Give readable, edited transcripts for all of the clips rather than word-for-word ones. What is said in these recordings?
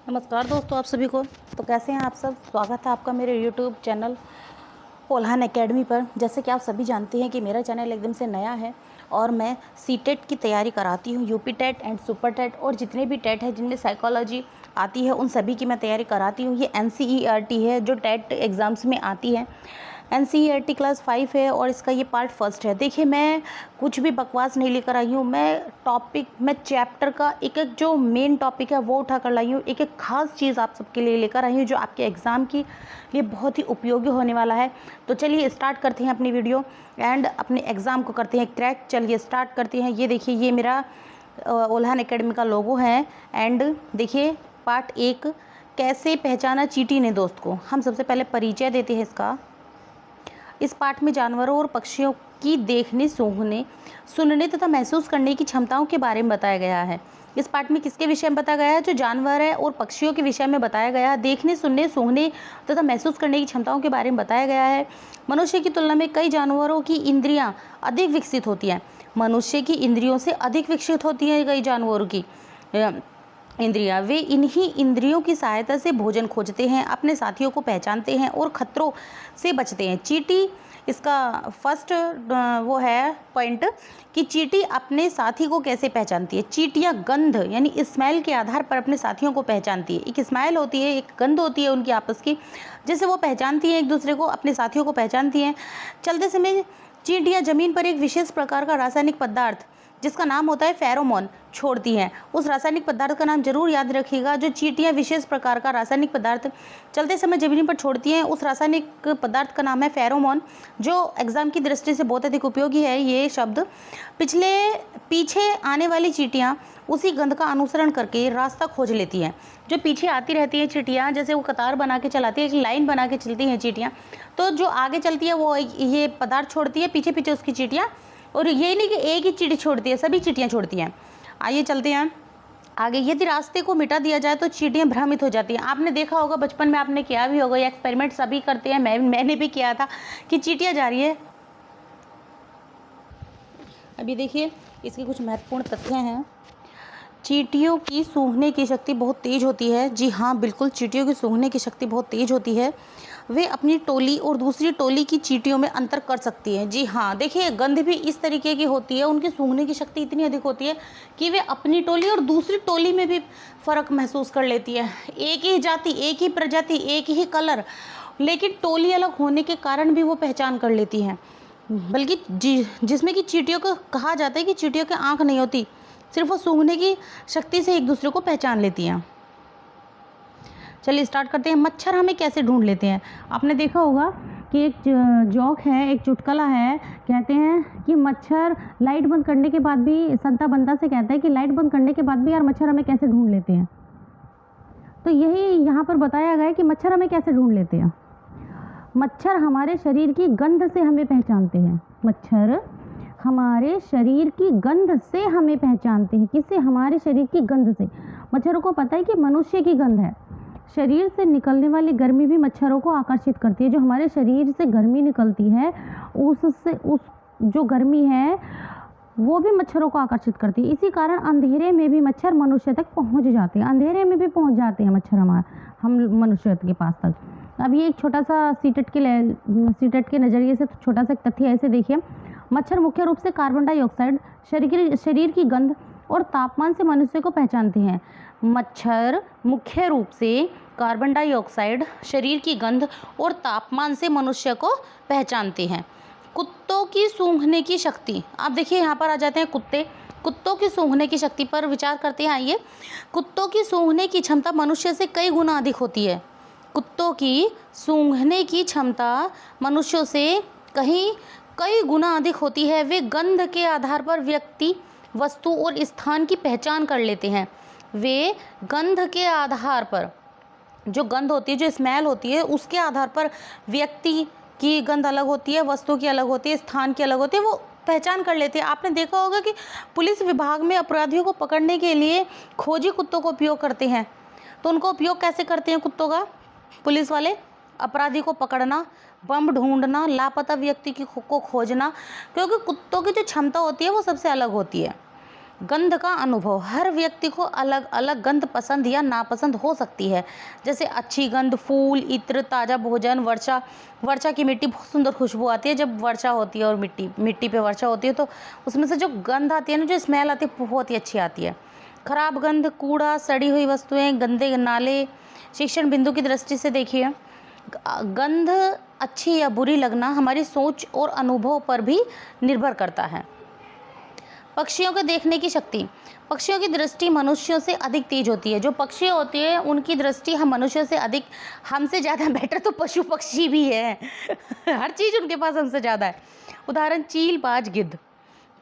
नमस्कार दोस्तों, आप सभी को। तो कैसे हैं आप सब। स्वागत है आपका मेरे यूट्यूब चैनल ओल्हान एकेडमी पर। जैसे कि आप सभी जानते हैं कि मेरा चैनल एकदम से नया है और मैं सीटेट की तैयारी कराती हूँ। UP TET and super TET और जितने भी टेट हैं जिनमें साइकोलॉजी आती है उन सभी की मैं तैयारी कराती हूँ। ये NCERT है जो टेट एग्ज़ाम्स में आती है। NCERT क्लास 5 है और इसका ये पार्ट फर्स्ट है। देखिए, मैं कुछ भी बकवास नहीं लेकर आई हूँ। मैं चैप्टर का एक एक जो मेन टॉपिक है वो उठा कर लाई हूँ। एक एक खास चीज़ आप सबके लिए लेकर आई हूँ जो आपके एग्ज़ाम के लिए बहुत ही उपयोगी होने वाला है। तो चलिए स्टार्ट करते हैं अपनी वीडियो एंड अपने एग्ज़ाम को करते हैं क्रैक। चलिए स्टार्ट करते हैं। ये देखिए, ये मेरा ओल्हान एकेडमी का लोगो है। एंड देखिए, पार्ट 1, कैसे पहचाना चींटी ने दोस्त को। हम सबसे पहले परिचय देते हैं इसका। इस पाठ में जानवरों और पक्षियों की देखने, सूंघने, सुनने तथा महसूस करने की क्षमताओं के बारे में बताया गया है। इस पाठ में किसके विषय में बताया गया है? जो जानवर है और पक्षियों के विषय में बताया गया है। देखने, सुनने, सूंघने तथा महसूस करने की क्षमताओं के बारे में बताया गया है। मनुष्य की तुलना में कई जानवरों की इंद्रियां अधिक विकसित होती हैं। मनुष्य की इंद्रियों से अधिक विकसित होती हैं कई जानवरों की इंद्रियां। वे इन्हीं इंद्रियों की सहायता से भोजन खोजते हैं, अपने साथियों को पहचानते हैं और खतरों से बचते हैं। चींटी, इसका फर्स्ट वो है पॉइंट कि चींटी अपने साथी को कैसे पहचानती है। चींटियां गंध यानी स्मेल के आधार पर अपने साथियों को पहचानती है। एक स्मेल होती है, एक गंध होती है उनकी आपस की, जिससे वो पहचानती हैं एक दूसरे को, अपने साथियों को पहचानती हैं। चलते समय चींटियां जमीन पर एक विशेष प्रकार का रासायनिक पदार्थ जिसका नाम होता है फेरोमोन छोड़ती हैं। उस रासायनिक पदार्थ का नाम जरूर याद रखिएगा। जो चींटियां विशेष प्रकार का रासायनिक पदार्थ चलते समय जमीन पर छोड़ती हैं, उस रासायनिक पदार्थ का नाम है फेरोमोन, जो एग्जाम की दृष्टि से बहुत अधिक उपयोगी है। ये शब्द पीछे आने वाली चींटियां उसी गंध का अनुसरण करके रास्ता खोज लेती हैं। जो पीछे आती रहती हैं चींटियां, जैसे वो कतार बना के चलाती है, एक लाइन बना के चलती हैं चींटियां, तो जो आगे चलती है वो ये पदार्थ छोड़ती है, पीछे पीछे उसकी चींटियां। और ये नहीं कि एक ही चींटी छोड़ती है, सभी चींटियां छोड़ती हैं। आइए चलते हैं आगे। यदि रास्ते को मिटा दिया जाए तो चींटियां भ्रमित हो जाती हैं। आपने देखा होगा, बचपन में आपने किया भी होगा, ये एक्सपेरिमेंट सभी करते हैं, मैंने भी किया था कि चींटियां जा रही है। अभी देखिए, इसके कुछ महत्वपूर्ण तथ्य हैं। चींटियों की सूंघने की शक्ति बहुत तेज होती है। जी हाँ, बिल्कुल, चींटियों की सूंघने की शक्ति बहुत तेज होती है। वे अपनी टोली और दूसरी टोली की चींटियों में अंतर कर सकती हैं। जी हाँ, देखिए, गंध भी इस तरीके की होती है, उनकी सूंघने की शक्ति इतनी अधिक होती है कि वे अपनी टोली और दूसरी टोली में भी फ़र्क महसूस कर लेती है। एक ही जाति, एक ही प्रजाति, एक ही कलर, लेकिन टोली अलग होने के कारण भी वो पहचान कर लेती हैं। बल्कि जिसमें कि चींटियों को कहा जाता है कि चींटियों की आँख नहीं होती, सिर्फ वो सूंघने की शक्ति से एक दूसरे को पहचान लेती हैं। चलिए स्टार्ट करते हैं। मच्छर हमें कैसे ढूंढ लेते हैं? आपने देखा होगा कि एक जोक है, एक चुटकुला है। कहते हैं कि मच्छर लाइट बंद करने के बाद भी, संता बंता से कहता है कि लाइट बंद करने के बाद भी यार मच्छर हमें कैसे ढूंढ लेते हैं। तो यही यहाँ पर बताया गया है कि मच्छर हमें कैसे ढूंढ लेते हैं। मच्छर हमारे शरीर की गंध से हमें पहचानते हैं। मच्छर हमारे शरीर की गंध से हमें पहचानते हैं। किससे? हमारे शरीर की गंध से। मच्छरों को पता है कि मनुष्य की गंध है। शरीर से निकलने वाली गर्मी भी मच्छरों को आकर्षित करती है। जो हमारे शरीर से गर्मी निकलती है, उस जो गर्मी है वो भी मच्छरों को आकर्षित करती है। इसी कारण अंधेरे में भी मच्छर मनुष्य तक पहुंच जाते हैं। अंधेरे में भी पहुंच जाते हैं मच्छर हम मनुष्य के पास तक। अब ये एक छोटा सा सीटेट के नज़रिए से छोटा सा तथ्य ऐसे देखिए। मच्छर मुख्य रूप से कार्बन डाइऑक्साइड, शरीर की गंध और तापमान से मनुष्य को पहचानते हैं। मच्छर मुख्य रूप से कार्बन डाइऑक्साइड, शरीर की गंध और तापमान से मनुष्य को पहचानते हैं। कुत्तों की सूंघने की शक्ति। आप देखिए, यहाँ पर आ जाते हैं कुत्तों की सूंघने की शक्ति पर विचार करते हैं। आइए, कुत्तों की सूंघने की क्षमता मनुष्य से कई गुना अधिक होती है। कुत्तों की सूंघने की क्षमता मनुष्यों से कई गुना अधिक होती है। वे गंध के आधार पर व्यक्ति, वस्तु और स्थान की पहचान कर लेते हैं। वे गंध के आधार पर, जो गंध होती है, जो स्मेल होती है, उसके आधार पर व्यक्ति की गंध अलग होती है, वस्तु की अलग होती है, स्थान की अलग होती है, वो पहचान कर लेते हैं। आपने देखा होगा कि पुलिस विभाग में अपराधियों को पकड़ने के लिए खोजी कुत्तों का उपयोग करते हैं। तो उनको उपयोग कैसे करते हैं कुत्तों का पुलिस वाले? अपराधी को पकड़ना, बम ढूंढना, लापता व्यक्ति को खोजना, क्योंकि कुत्तों की जो क्षमता होती है वो सबसे अलग होती है। गंध का अनुभव, हर व्यक्ति को अलग अलग गंध पसंद या नापसंद हो सकती है। जैसे अच्छी गंध, फूल, इत्र, ताज़ा भोजन, वर्षा की मिट्टी, बहुत सुंदर खुशबू आती है जब वर्षा होती है और मिट्टी पे वर्षा होती है तो उसमें से जो गंध आती है ना, जो स्मेल आती है, बहुत ही अच्छी आती है। खराब गंध, कूड़ा, सड़ी हुई वस्तुएं, गंदे नाले। शिक्षण बिंदु की दृष्टि से देखिए, गंध अच्छी या बुरी लगना हमारी सोच और अनुभव पर भी निर्भर करता है। पक्षियों को देखने की शक्ति, पक्षियों की दृष्टि मनुष्यों से अधिक तेज होती है। जो पक्षी होती है उनकी दृष्टि हम मनुष्यों से अधिक, हमसे ज़्यादा बेटर तो पशु पक्षी भी है हर चीज़ उनके पास हमसे ज़्यादा है। उदाहरण, चील, बाज, गिद्ध।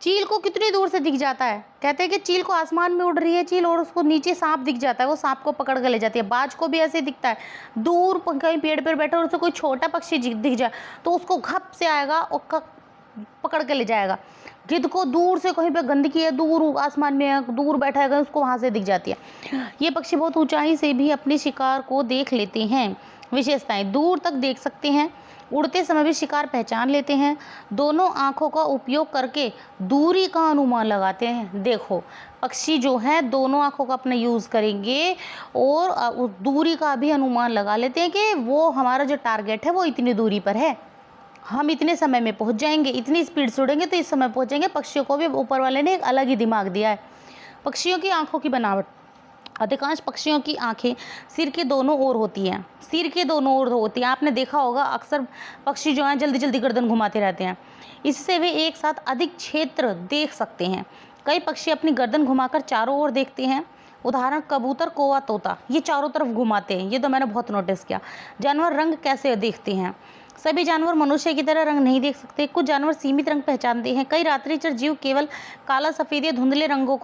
चील को कितनी दूर से दिख जाता है, कहते हैं कि चील को आसमान में उड़ रही है चील और उसको नीचे सांप दिख जाता है, वो सांप को पकड़ कर ले जाती है। बाज को भी ऐसे दिखता है, दूर कहीं पेड़ पर बैठा और उसे कोई छोटा पक्षी दिख जाए तो उसको घप से आएगा और पकड़ के ले जाएगा। गिद्ध को दूर से कहीं पे गंदगी है, दूर आसमान में है, दूर बैठा है, उसको वहाँ से दिख जाती है। ये पक्षी बहुत ऊंचाई से भी अपने शिकार को देख लेते हैं। विशेषताएं, दूर तक देख सकते हैं, उड़ते समय भी शिकार पहचान लेते हैं, दोनों आँखों का उपयोग करके दूरी का अनुमान लगाते हैं। देखो, पक्षी जो है दोनों आँखों का अपना यूज़ करेंगे और दूरी का भी अनुमान लगा लेते हैं कि वो हमारा जो टारगेट है वो इतनी दूरी पर है, हम इतने समय में पहुंच जाएंगे, इतनी स्पीड से उड़ेंगे तो इस समय पहुंचेंगे। पक्षियों को भी ऊपर वाले ने एक अलग ही दिमाग दिया है। पक्षियों की आंखों की बनावट, अधिकांश पक्षियों की आंखें सिर के दोनों ओर होती हैं, सिर के दोनों ओर होती हैं। आपने देखा होगा अक्सर पक्षी जो हैं जल्दी जल्दी गर्दन घुमाते रहते हैं, इससे वे एक साथ अधिक क्षेत्र देख सकते हैं। कई पक्षी अपनी गर्दन घुमाकर चारों ओर देखते हैं। उदाहरण, कबूतर, कौवा, तोता, ये चारों तरफ घुमाते हैं, ये तो मैंने बहुत नोटिस किया। जानवर रंग कैसे देखते हैं, सभी जानवर मनुष्य की तरह रंग नहीं देख सकते, कुछ जानवर सीमित रंग पहचानते हैं। कई रात्रिचर जीव केवल काला, सफ़ेद या धुंधले रंगों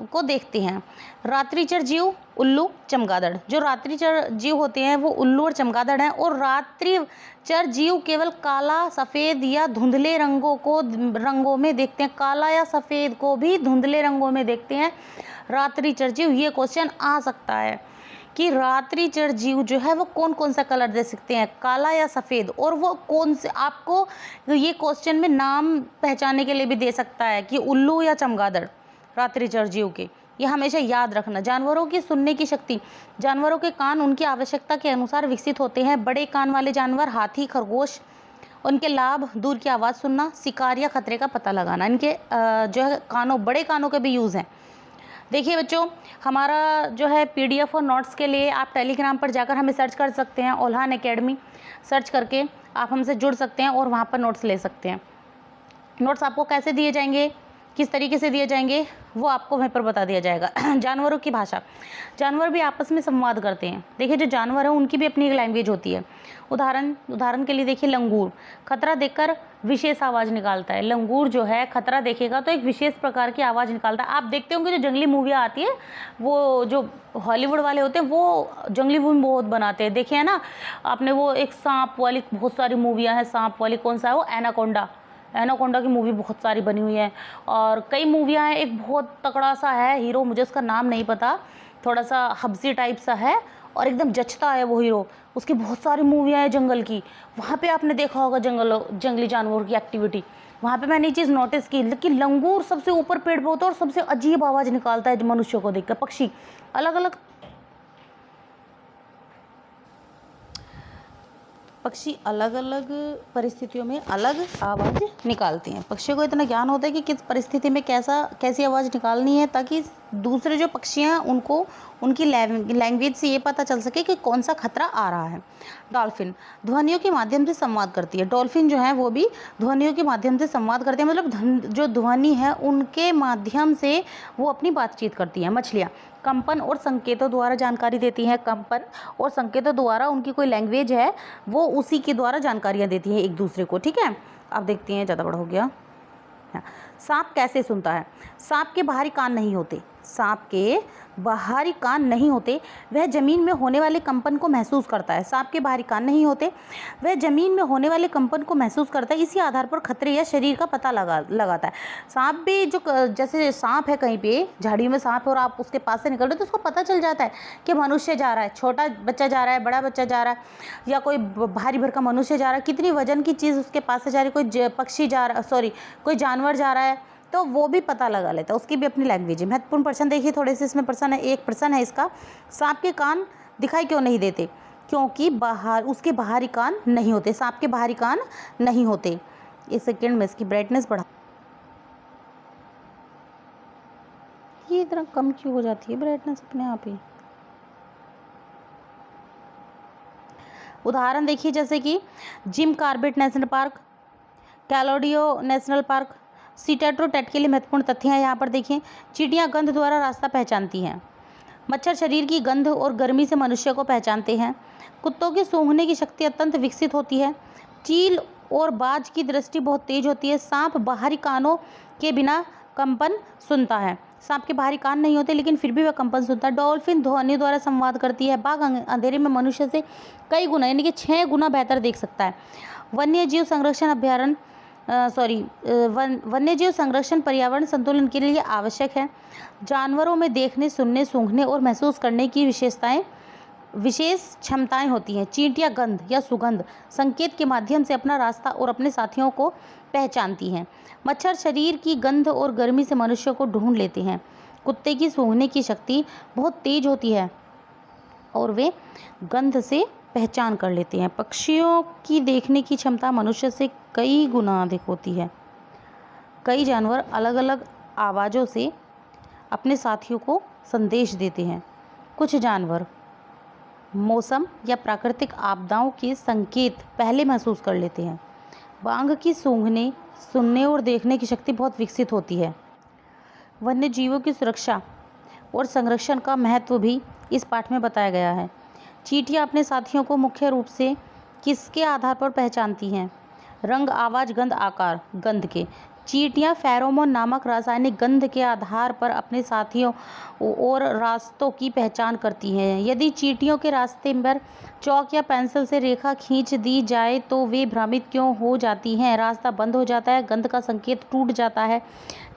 को देखते हैं। रात्रिचर जीव, उल्लू, चमगादड़। जो रात्रिचर जीव होते हैं वो उल्लू और चमगादड़ हैं, और रात्रिचर जीव केवल काला, सफ़ेद या धुंधले रंगों में देखते हैं, काला या सफ़ेद को भी धुंधले रंगों में देखते हैं रात्रिचर जीव। ये क्वेश्चन आ सकता है कि रात्रिचर जीव जो है वो कौन कौन सा कलर दे सकते हैं, काला या सफ़ेद, और वो कौन से, आपको ये क्वेश्चन में नाम पहचानने के लिए भी दे सकता है कि उल्लू या चमगादड़ रात्रिचर जीव के। ये हमेशा याद रखना। जानवरों की सुनने की शक्ति, जानवरों के कान उनकी आवश्यकता के अनुसार विकसित होते हैं। बड़े कान वाले जानवर, हाथी, खरगोश, उनके लाभ, दूर की आवाज़ सुनना, शिकार या खतरे का पता लगाना, इनके जो है बड़े कानों के भी यूज़ हैं। देखिए बच्चों, हमारा जो है PDF और नोट्स के लिए आप टेलीग्राम पर जाकर हमें सर्च कर सकते हैं, ओल्हान एकेडमी सर्च करके आप हमसे जुड़ सकते हैं और वहाँ पर नोट्स ले सकते हैं। नोट्स आपको कैसे दिए जाएंगे, किस तरीके से दिए जाएंगे, वो आपको वहीं पर बता दिया जाएगा। जानवरों की भाषा, जानवर भी आपस में संवाद करते हैं। देखिए, जो जानवर हैं उनकी भी अपनी एक लैंग्वेज होती है। उदाहरण के लिए देखिए, लंगूर खतरा देखकर विशेष आवाज़ निकालता है। लंगूर जो है खतरा देखेगा तो एक विशेष प्रकार की आवाज़ निकालता है। आप देखते होंगे जो जंगली मूवियाँ आती है, वो जो हॉलीवुड वाले होते हैं वो जंगली मूवी बहुत बनाते हैं, देखिए है ना आपने। वो एक सांप वाली बहुत सारी मूवियाँ हैं, सांप वाली कौन सा है वो, एनाकोंडा की मूवी बहुत सारी बनी हुई है। और कई मूवियाँ हैं, एक बहुत तगड़ा सा है हीरो, मुझे उसका नाम नहीं पता, थोड़ा सा हब्सी टाइप सा है और एकदम जचता है वो हीरो। उसकी बहुत सारी मूवियाँ हैं जंगल की, वहाँ पे आपने देखा होगा जंगली जानवरों की एक्टिविटी। वहाँ पे मैंने ये चीज़ नोटिस की, लेकिन लंगूर सबसे ऊपर पेड़ पे होता है और सबसे अजीब आवाज़ निकालता है मनुष्यों को देखकर। पक्षी अलग अलग परिस्थितियों में अलग आवाज़ निकालते हैं। पक्षियों को इतना ज्ञान होता है कि किस परिस्थिति में कैसी आवाज़ निकालनी है, ताकि दूसरे जो पक्षी हैं उनको उनकी लैंग्वेज से ये पता चल सके कि कौन सा खतरा आ रहा है। डॉल्फिन ध्वनियों के माध्यम से संवाद करती है। डॉल्फिन जो है वो भी ध्वनियों के माध्यम से संवाद करते हैं, मतलब जो ध्वनि है उनके माध्यम से वो अपनी बातचीत करती हैं। मछलियाँ कंपन और संकेतों द्वारा जानकारी देती हैं। कंपन और संकेतों द्वारा, उनकी कोई लैंग्वेज है वो उसी के द्वारा जानकारियाँ देती हैं एक दूसरे को, ठीक है। अब देखते हैं, ज़्यादा बड़ा हो गया। सांप कैसे सुनता है। सांप के बाहरी कान नहीं होते, सांप के बाहरी कान नहीं होते, वह ज़मीन में होने वाले कंपन को महसूस करता है। सांप के बाहरी कान नहीं होते, वह ज़मीन में होने वाले कंपन को महसूस करता है, इसी आधार पर खतरे या शरीर का पता लगाता है। सांप भी जैसे सांप है, कहीं पे झाड़ियों में सांप है और आप उसके पास से निकल रहे हो तो उसको पता चल जाता है कि मनुष्य जा रहा है, छोटा बच्चा जा रहा है, बड़ा बच्चा जा रहा है, या कोई भारी भरकम मनुष्य जा रहा है, कितनी वजन की चीज़ उसके पास से जा रही है, कोई पक्षी जा रहा है, कोई जानवर जा रहा है तो वो भी पता लगा लेता है, उसकी भी अपनी लैंग्वेज है। महत्वपूर्ण प्रश्न देखिए थोड़े से इसमें प्रश्न है। एक प्रश्न है इसका, सांप के कान दिखाई क्यों नहीं देते? क्योंकि उसके बाहरी कान नहीं होते, सांप के बाहरी कान नहीं होते। एक सेकेंड में इसकी ब्राइटनेस बढ़ा, ये इतना कम क्यों हो जाती है ब्राइटनेस अपने आप ही। उदाहरण देखिए जैसे कि Jim Corbett national park, Keoladeo national park. सीटेट्रोटेट के लिए महत्वपूर्ण तथ्य हैं यहाँ पर देखिए। चींटियाँ गंध द्वारा रास्ता पहचानती हैं। मच्छर शरीर की गंध और गर्मी से मनुष्य को पहचानते हैं। कुत्तों की सूंघने की शक्ति अत्यंत विकसित होती है। चील और बाज की दृष्टि बहुत तेज होती है। सांप बाहरी कानों के बिना कंपन सुनता है। सांप के बाहरी कान नहीं होते लेकिन फिर भी वह कंपन सुनता है। डॉल्फिन ध्वनि द्वारा संवाद करती है। बाघ अंधेरे में मनुष्य से कई गुना यानी कि 6 गुना बेहतर देख सकता है। वन्यजीव संरक्षण अभ्यारण्य वन्यजीव संरक्षण पर्यावरण संतुलन के लिए आवश्यक है। जानवरों में देखने, सुनने, सूंघने और महसूस करने की विशेष क्षमताएं होती हैं। चींटियां गंध या सुगंध संकेत के माध्यम से अपना रास्ता और अपने साथियों को पहचानती हैं। मच्छर शरीर की गंध और गर्मी से मनुष्य को ढूंढ लेते हैं। कुत्ते की सूंघने की शक्ति बहुत तेज होती है और वे गंध से पहचान कर लेते हैं। पक्षियों की देखने की क्षमता मनुष्य से कई गुना अधिक होती है। कई जानवर अलग अलग आवाज़ों से अपने साथियों को संदेश देते हैं। कुछ जानवर मौसम या प्राकृतिक आपदाओं के संकेत पहले महसूस कर लेते हैं। बाघ की सूंघने, सुनने और देखने की शक्ति बहुत विकसित होती है। वन्य जीवों की सुरक्षा और संरक्षण का महत्व भी इस पाठ में बताया गया है। चींटियां अपने साथियों को मुख्य रूप से किसके आधार पर पहचानती हैं? रंग, आवाज़, गंध, आकार। गंध के। चींटियां फेरोमोन नामक रासायनिक गंध के आधार पर अपने साथियों और रास्तों की पहचान करती हैं। यदि चींटियों के रास्ते पर चौक या पेंसिल से रेखा खींच दी जाए तो वे भ्रमित क्यों हो जाती हैं? रास्ता बंद हो जाता है, गंध का संकेत टूट जाता है,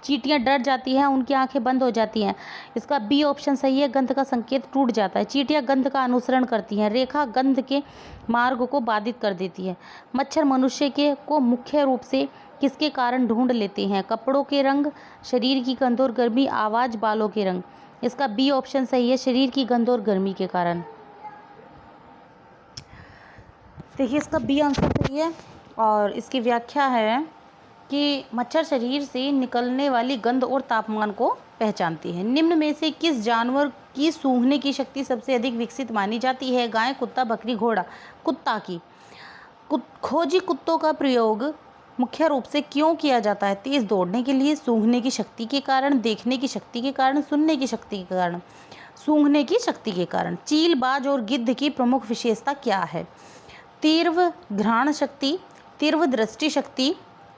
चींटियां डर जाती हैं, उनकी आंखें बंद हो जाती हैं। इसका बी ऑप्शन सही है, गंध का संकेत टूट जाता है। चींटियां गंध का अनुसरण करती हैं। रेखा गंध के मार्ग को बाधित कर देती है। मच्छर मनुष्य को मुख्य रूप से किसके कारण ढूंढ लेते हैं? कपड़ों के रंग, शरीर की गंध और गर्मी, आवाज़, बालों के रंग। इसका बी ऑप्शन सही है, शरीर की गंध और गर्मी के कारण। देखिए इसका बी आंसर सही है और इसकी व्याख्या है कि मच्छर शरीर से निकलने वाली गंध और तापमान को पहचानती है। निम्न में से किस जानवर की सूंघने की शक्ति सबसे अधिक विकसित मानी जाती है? गाय, कुत्ता, बकरी, घोड़ा। कुत्ता की। खोजी कुत्तों का प्रयोग मुख्य रूप से क्यों किया जाता है? तेज दौड़ने के लिए, सूंघने की शक्ति के कारण, देखने की शक्ति के कारण, सुनने की शक्ति के कारण। सूंघने की शक्ति के कारण। चील, बाज और गिद्ध की प्रमुख विशेषता क्या है? तीव्र घ्राण शक्ति, तीव्र दृष्टि शक्ति,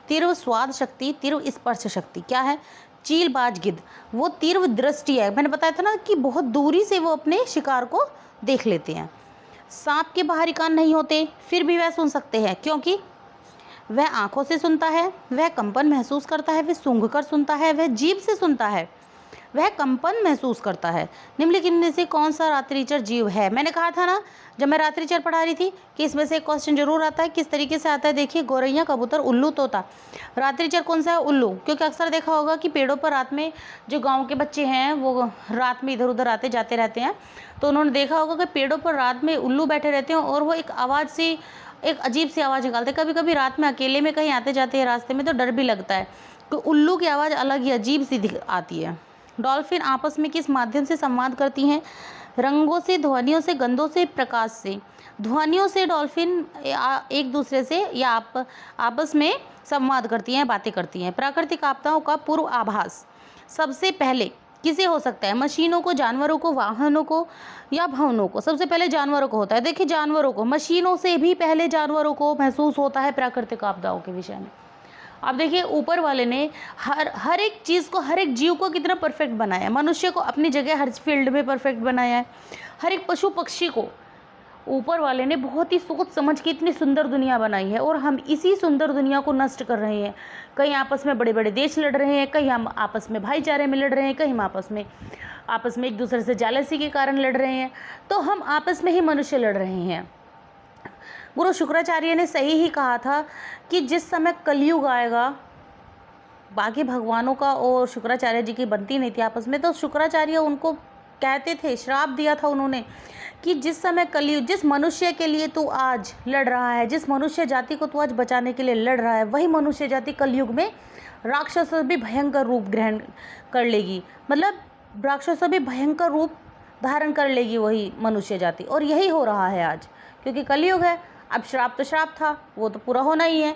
तीव्र स्वाद शक्ति, तीव्र स्पर्श शक्ति। क्या है? चील, बाज, गिद्ध। वो तीव्र दृष्टि है, मैंने बताया था ना कि बहुत दूरी से वो अपने शिकार को देख लेते हैं। सांप के बाहरी कान नहीं होते फिर भी वह सुन सकते हैं क्योंकि वह आंखों से सुनता है, वह कंपन महसूस करता है, वह सूंघ कर सुनता है, वह जीभ से सुनता है, वह कंपन महसूस करता है। निम्नलिखित में से कौन सा रात्रिचर जीव है? मैंने कहा था ना जब मैं रात्रिचर पढ़ा रही थी कि इसमें से एक क्वेश्चन जरूर आता है। किस तरीके से आता है देखिए। गौरैया, कबूतर, उल्लू, तोता। रात्रिचर कौन सा है? उल्लू। क्योंकि अक्सर देखा होगा कि पेड़ों पर रात में जो गाँव के बच्चे हैं वो रात में इधर उधर आते जाते रहते हैं, तो उन्होंने देखा होगा कि पेड़ों पर रात में उल्लू बैठे रहते हैं और वो एक आवाज़ सी, एक अजीब सी आवाज़ निकालते। कभी कभी रात में अकेले में कहीं आते जाते हैं रास्ते में तो डर भी लगता है, तो उल्लू की आवाज़ अलग ही अजीब सी आती है। डॉल्फिन आपस में किस माध्यम से संवाद करती हैं? रंगों से, ध्वनियों से, गंधों से, प्रकाश से। ध्वनियों से डॉल्फिन एक दूसरे से या आपस में संवाद करती हैं, बातें करती हैं। प्राकृतिक आपदाओं का पूर्व आभास सबसे पहले किसे हो सकता है? मशीनों को, जानवरों को, वाहनों को या भवनों को? सबसे पहले जानवरों को होता है। देखिए जानवरों को, मशीनों से भी पहले जानवरों को महसूस होता है प्राकृतिक आपदाओं के विषय में। अब देखिए ऊपर वाले ने हर एक चीज़ को, हर एक जीव को कितना परफेक्ट बनाया है। मनुष्य को अपनी जगह हर फील्ड में परफेक्ट बनाया है। हर एक पशु पक्षी को ऊपर वाले ने बहुत ही सोच समझ के इतनी सुंदर दुनिया बनाई है और हम इसी सुंदर दुनिया को नष्ट कर रहे हैं। कहीं आपस में बड़े बड़े देश लड़ रहे हैं, कहीं हम आपस में भाईचारे में लड़ रहे हैं, कहीं हम आपस में एक दूसरे से जालसी के कारण लड़ रहे हैं। तो हम आपस में ही मनुष्य लड़ रहे हैं। गुरु शुक्राचार्य ने सही ही कहा था कि जिस समय कलयुग आएगा बाकी भगवानों का और शुक्राचार्य जी की बनती नहीं थी आपस में, तो शुक्राचार्य उनको कहते थे, श्राप दिया था उन्होंने कि जिस समय कलयुग, जिस मनुष्य के लिए तू आज लड़ रहा है, जिस मनुष्य जाति को तू आज बचाने के लिए लड़ रहा है, वही मनुष्य जाति कलयुग में राक्षसों भी भयंकर रूप ग्रहण कर लेगी। मतलब राक्षसों भी भयंकर रूप धारण कर लेगी वही मनुष्य जाति, और यही हो रहा है आज, क्योंकि कलयुग है। अब श्राप तो श्राप था, वो तो पूरा होना ही है।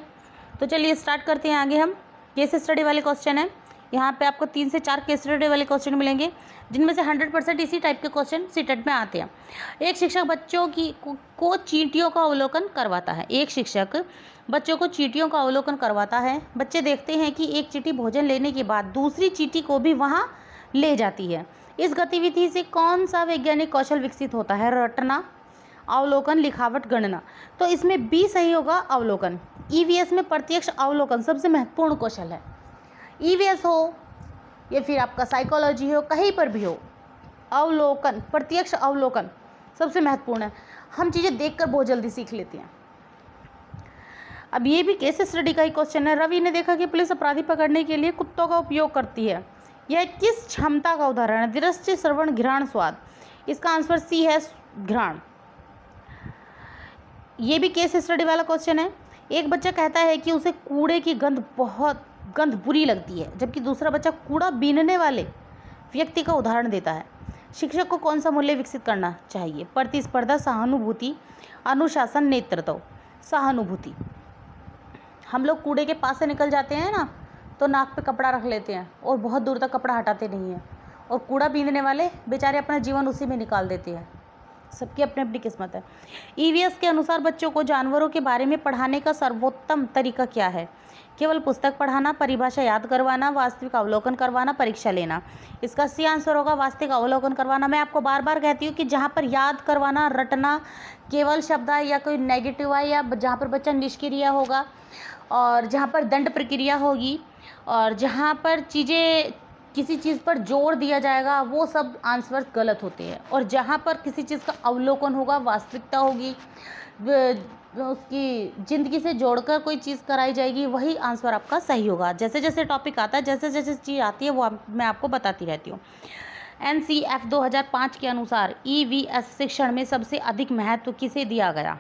तो चलिए स्टार्ट करते हैं आगे। हम केस स्टडी वाले क्वेश्चन है, यहाँ पे आपको 3 से 4 केस स्टडी वाले क्वेश्चन मिलेंगे, जिनमें से 100% इसी टाइप के क्वेश्चन सीटेट में आते हैं। एक शिक्षक बच्चों को चींटियों का अवलोकन करवाता है। एक शिक्षक बच्चों को चींटियों का अवलोकन करवाता है। बच्चे देखते हैं कि एक चींटी भोजन लेने के बाद दूसरी चींटी को भी वहाँ ले जाती है। इस गतिविधि से कौन सा वैज्ञानिक कौशल विकसित होता है? रटना, अवलोकन, लिखावट, गणना। तो इसमें बी सही होगा, अवलोकन। ईवीएस में प्रत्यक्ष अवलोकन सबसे महत्वपूर्ण कौशल है। ईवीएस हो या फिर आपका साइकोलॉजी हो, कहीं पर भी हो, अवलोकन, प्रत्यक्ष अवलोकन सबसे महत्वपूर्ण है। हम चीज़ें देखकर बहुत जल्दी सीख लेते हैं। अब ये भी केस स्टडी का ही क्वेश्चन है। रवि ने देखा कि पुलिस अपराधी पकड़ने के लिए कुत्तों का उपयोग करती है। यह किस क्षमता का उदाहरण है? दृष्टि, श्रवण, घ्राण, स्वाद। इसका आंसर सी है, घ्राण। ये भी केस स्टडी वाला क्वेश्चन है। एक बच्चा कहता है कि उसे कूड़े की गंध बुरी लगती है, जबकि दूसरा बच्चा कूड़ा बीनने वाले व्यक्ति का उदाहरण देता है। शिक्षक को कौन सा मूल्य विकसित करना चाहिए? प्रतिस्पर्धा, सहानुभूति, अनुशासन, नेतृत्व। सहानुभूति। हम लोग कूड़े के पास से निकल जाते हैं ना, तो नाक पे कपड़ा रख लेते हैं और बहुत दूर तक कपड़ा हटाते नहीं हैं, और कूड़ा बीनने वाले बेचारे अपना जीवन उसी में निकाल देते हैं। सबकी अपनी अपनी किस्मत है। ईवीएस के अनुसार बच्चों को जानवरों के बारे में पढ़ाने का सर्वोत्तम तरीका क्या है? केवल पुस्तक पढ़ाना, परिभाषा याद करवाना, वास्तविक अवलोकन करवाना, परीक्षा लेना। इसका सी आंसर होगा, वास्तविक अवलोकन करवाना। मैं आपको बार बार कहती हूँ कि जहाँ पर याद करवाना, रटना केवल शब्द है या कोई नेगेटिव है, या जहाँ पर बच्चा निष्क्रिय होगा, और जहाँ पर दंड प्रक्रिया होगी, और जहाँ पर चीज़ें किसी चीज़ पर जोर दिया जाएगा, वो सब आंसर गलत होते हैं। और जहाँ पर किसी चीज़ का अवलोकन होगा, वास्तविकता होगी, उसकी ज़िंदगी से जोड़कर कोई चीज़ कराई जाएगी, वही आंसर आपका सही होगा। जैसे जैसे टॉपिक आता है, जैसे जैसे चीज़ आती है, वो मैं आपको बताती रहती हूँ। NCF 2005 के अनुसार EVS शिक्षण में सबसे अधिक महत्व किसे दिया गया?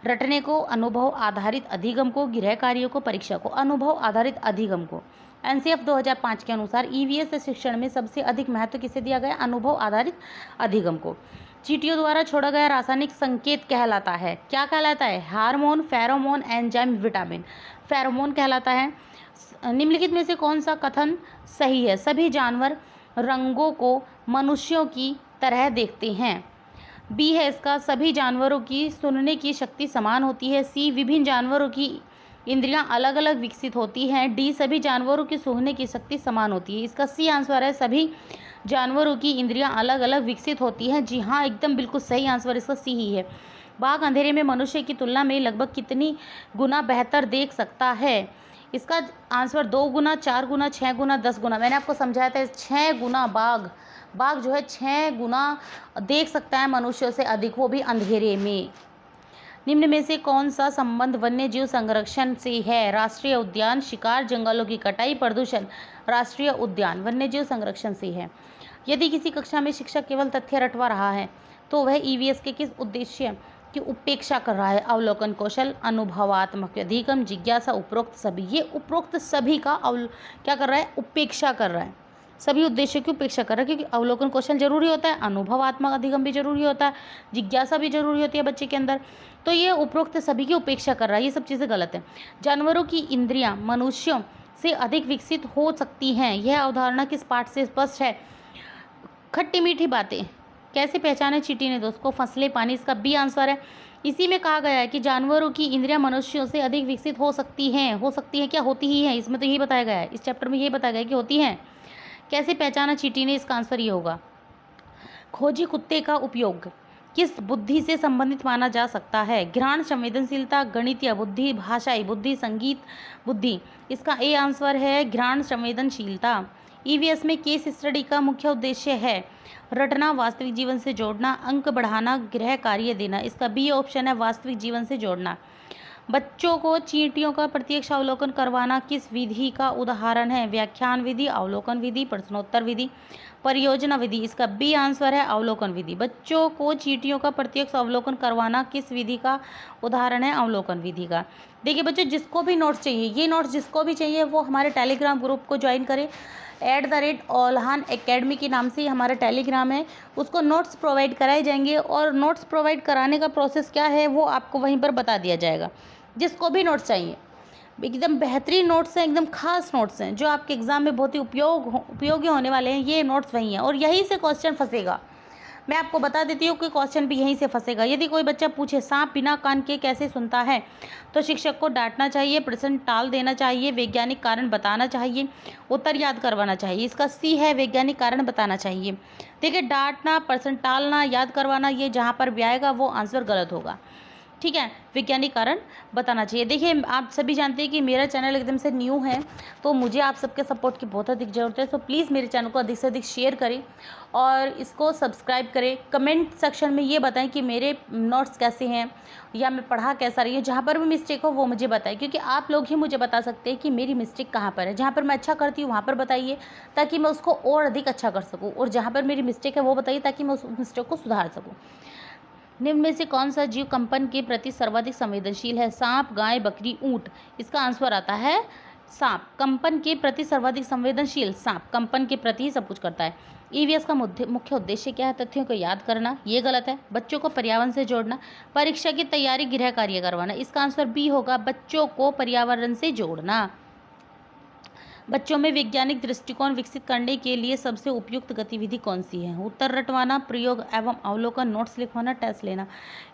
रटने को, अनुभव आधारित अधिगम को, गृह कार्यों को, परीक्षा को। अनुभव आधारित अधिगम को। NCF 2005 के अनुसार EVS शिक्षण में सबसे अधिक महत्व किसे दिया गया? अनुभव आधारित अधिगम को। चींटियों द्वारा छोड़ा गया रासायनिक संकेत कहलाता है, क्या कहलाता है? Hormone, pheromone, enzyme, vitamin. Pheromone कहलाता है। निम्नलिखित में से कौन सा कथन सही है? सभी जानवर रंगों को मनुष्यों की तरह देखते हैं। बी है इसका, सभी जानवरों की सुनने की शक्ति समान होती है। सी, विभिन्न जानवरों की इंद्रियां अलग अलग विकसित होती हैं। डी, सभी जानवरों की सूंघने की शक्ति समान होती है। इसका सी आंसर है, सभी जानवरों की इंद्रियां अलग अलग विकसित होती हैं। जी हाँ, एकदम बिल्कुल सही आंसर इसका सी ही है। बाघ अंधेरे में मनुष्य की तुलना में लगभग कितनी गुना बेहतर देख सकता है? इसका आंसर 2 गुना, 4 गुना, 6 गुना, 10 गुना। मैंने आपको समझाया था 6 गुना बाघ जो है 6 गुना देख सकता है मनुष्यों से अधिक, वो भी अंधेरे में। निम्न में से कौन सा संबंध वन्य जीव संरक्षण से है? राष्ट्रीय उद्यान, शिकार, जंगलों की कटाई, प्रदूषण। राष्ट्रीय उद्यान, वन्य जीव संरक्षण से है। यदि किसी कक्षा में शिक्षक केवल तथ्य रटवा रहा है, तो वह EVS के किस उद्देश्य की उपेक्षा कर रहा है? अवलोकन कौशल, अनुभवात्मक अधिगम, जिज्ञासा, उपरोक्त सभी। ये उपरोक्त सभी का क्या कर रहा है? उपेक्षा कर रहा है। सभी उद्देश्यों की उपेक्षा कर रहा है, क्योंकि अवलोकन कौशल जरूरी होता है, अनुभवात्मक अधिगम भी जरूरी होता है, जिज्ञासा भी जरूरी होती है बच्चे के अंदर। तो ये उपरोक्त सभी की उपेक्षा कर रहा है, ये सब चीज़ें गलत है। जानवरों की इंद्रियां मनुष्यों से अधिक विकसित हो सकती हैं, यह अवधारणा किस पाठ से स्पष्ट है? खट्टी मीठी बातें। कैसे पहचाने चींटी ने दोस्त को? फसले, पानी। इसका बी आंसर है। इसी में कहा गया है कि जानवरों की इंद्रियां मनुष्यों से अधिक विकसित हो सकती हैं। हो सकती है क्या? होती ही है। इसमें तो यही बताया गया है, इस चैप्टर में यही बताया गया है कि होती हैं। कैसे पहचाना चींटी ने? इसका आंसर ये होगा। खोजी कुत्ते का उपयोग किस बुद्धि से संबंधित माना जा सकता है? घ्राण, संवेदनशीलता, गणितीय बुद्धि, भाषाई बुद्धि, संगीत बुद्धि। इसका ए आंसर है, घ्राण संवेदनशीलता। EVS में केस स्टडी का मुख्य उद्देश्य है रटना, वास्तविक जीवन से जोड़ना, अंक बढ़ाना, गृह कार्य देना। इसका बी ऑप्शन है, वास्तविक जीवन से जोड़ना। बच्चों को चींटियों का प्रत्यक्ष अवलोकन करवाना किस विधि का उदाहरण है? व्याख्यान विधि, अवलोकन विधि, प्रश्नोत्तर विधि, परियोजना विधि। इसका बी आंसर है अवलोकन विधि। बच्चों को चींटियों का प्रत्यक्ष अवलोकन करवाना किस विधि का उदाहरण है? अवलोकन विधि का। देखिए बच्चों, जिसको भी नोट्स चाहिए, ये नोट्स जिसको भी चाहिए वो हमारे टेलीग्राम ग्रुप को ज्वाइन करें। @ओल्हान एकेडमी के नाम से हमारा टेलीग्राम है, उसको नोट्स प्रोवाइड कराए जाएंगे और नोट्स प्रोवाइड कराने का प्रोसेस क्या है वो आपको वहीं पर बता दिया जाएगा। जिसको भी नोट्स चाहिए, एकदम बेहतरीन नोट्स हैं, एकदम खास नोट्स हैं जो आपके एग्ज़ाम में बहुत ही उपयोगी होने वाले हैं। ये नोट्स वही हैं और यहीं से क्वेश्चन फंसेगा। मैं आपको बता देती हूँ कि क्वेश्चन भी यहीं से फंसेगा। यदि कोई बच्चा पूछे सांप बिना कान के कैसे सुनता है, तो शिक्षक को डांटना चाहिए, प्रश्न टाल देना चाहिए, वैज्ञानिक कारण बताना चाहिए, उत्तर याद करवाना चाहिए। इसका सी है वैज्ञानिक कारण बताना चाहिए। देखिए, डांटना, प्रश्न टालना, याद करवाना, ये जहाँ पर भी आएगा वो आंसर गलत होगा। ठीक है, वैज्ञानिक कारण बताना चाहिए। देखिए, आप सभी जानते हैं कि मेरा चैनल एकदम से न्यू है, तो मुझे आप सबके सपोर्ट की बहुत अधिक ज़रूरत है। तो प्लीज़ मेरे चैनल को अधिक से अधिक शेयर करें और इसको सब्सक्राइब करें। कमेंट सेक्शन में ये बताएं कि मेरे नोट्स कैसे हैं या मैं पढ़ा कैसा रही हूँ। जहाँ पर भी मिस्टेक हो वो मुझे बताएं, क्योंकि आप लोग ही मुझे बता सकते हैं कि मेरी मिस्टेक कहाँ पर है। जहाँ पर मैं अच्छा करती हूँ वहाँ पर बताइए ताकि मैं उसको और अधिक अच्छा कर सकूँ, और जहाँ पर मेरी मिस्टेक है वो बताइए ताकि मैं उस मिस्टेक को सुधार सकूँ। निम्न में से कौन सा जीव कंपन के प्रति सर्वाधिक संवेदनशील है? सांप, गाय, बकरी, ऊंट। इसका आंसर आता है सांप। कंपन के प्रति सर्वाधिक संवेदनशील सांप, कंपन के प्रति ही सब कुछ करता है। ईवीएस का मुख्य उद्देश्य क्या है? तथ्यों को याद करना, ये गलत है। बच्चों को पर्यावरण से जोड़ना, परीक्षा की तैयारी, गृह कार्य करवाना। इसका आंसर बी होगा, बच्चों को पर्यावरण से जोड़ना। बच्चों में वैज्ञानिक दृष्टिकोण विकसित करने के लिए सबसे उपयुक्त गतिविधि कौन सी है? उत्तर रटवाना, प्रयोग एवं अवलोकन, नोट्स लिखवाना, टेस्ट लेना।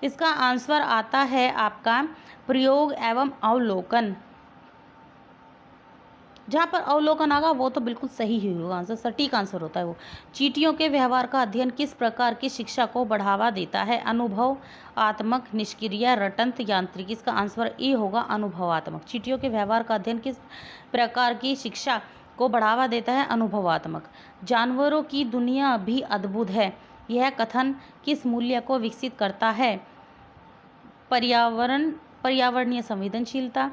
इसका आंसर आता है आपका प्रयोग एवं अवलोकन। जहाँ पर अवलोकन आगा वो तो बिल्कुल सही ही होगा, आंसर सटीक आंसर होता है वो। चींटियों के व्यवहार का अध्ययन किस प्रकार की शिक्षा को बढ़ावा देता है? अनुभव आत्मक, निष्क्रिय, रटंत, यांत्रिक। इसका आंसर ए होगा अनुभवात्मक। चींटियों के व्यवहार का अध्ययन किस प्रकार की शिक्षा को बढ़ावा देता है? अनुभवात्मक। जानवरों की दुनिया भी अद्भुत है, यह कथन किस मूल्य को विकसित करता है? पर्यावरणीय संवेदनशीलता,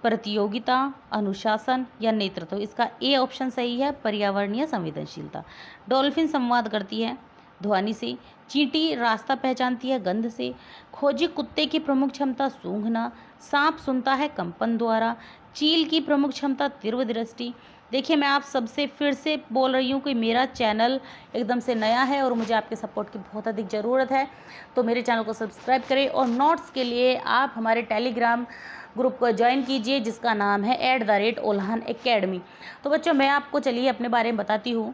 प्रतियोगिता, अनुशासन या नेतृत्व। इसका ए ऑप्शन सही है, पर्यावरणीय संवेदनशीलता। डॉल्फिन संवाद करती है ध्वनि से, चींटी रास्ता पहचानती है गंध से, खोजी कुत्ते की प्रमुख क्षमता सूंघना, सांप सुनता है कंपन द्वारा, चील की प्रमुख क्षमता तीव्र दृष्टि। देखिए, मैं आप सबसे फिर से बोल रही हूँ कि मेरा चैनल एकदम से नया है और मुझे आपके सपोर्ट की बहुत अधिक ज़रूरत है, तो मेरे चैनल को सब्सक्राइब करें और नोट्स के लिए आप हमारे टेलीग्राम ग्रुप को ज्वाइन कीजिए जिसका नाम है @ओल्हान एकेडमी। तो बच्चों, मैं आपको चलिए अपने बारे में बताती हूँ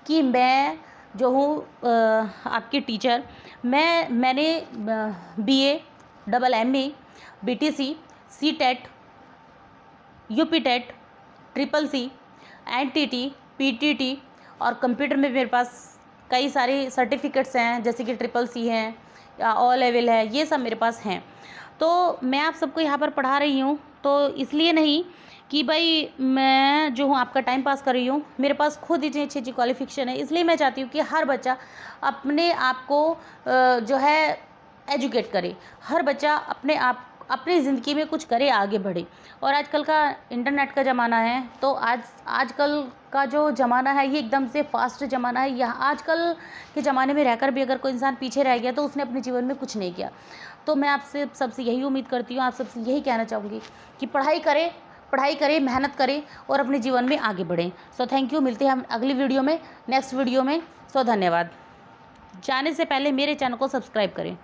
कि मैं जो हूँ आपकी टीचर। मैंने BA, MA, BTC, CTET, UPTET, CCC, NTT, PTT और कंप्यूटर में मेरे पास कई सारे सर्टिफिकेट्स हैं, जैसे कि CCC हैं या ऑल लेवल है, ये सब मेरे पास हैं। तो मैं आप सबको यहाँ पर पढ़ा रही हूँ, तो इसलिए नहीं कि भाई मैं जो हूँ आपका टाइम पास कर रही हूँ। मेरे पास खुद इतनी अच्छी अच्छी क्वालिफिकेशन है, इसलिए मैं चाहती हूँ कि हर बच्चा अपने आप को जो है एजुकेट करे। हर बच्चा अपनी ज़िंदगी में कुछ करे, आगे बढ़े। और आजकल का इंटरनेट का ज़माना है, तो आजकल का जो ज़माना है ये एकदम से फास्ट ज़माना है। यहाँ आजकल के ज़माने में रहकर भी अगर कोई इंसान पीछे रह गया तो उसने अपने जीवन में कुछ नहीं किया। तो मैं आपसे सबसे यही उम्मीद करती हूँ, आप सबसे यही कहना चाहूँगी कि पढ़ाई करें, मेहनत करें और अपने जीवन में आगे बढ़ें। So thank you. मिलते हैं हम अगली वीडियो में, नेक्स्ट वीडियो में। सो धन्यवाद। जाने से पहले मेरे चैनल को सब्सक्राइब करें।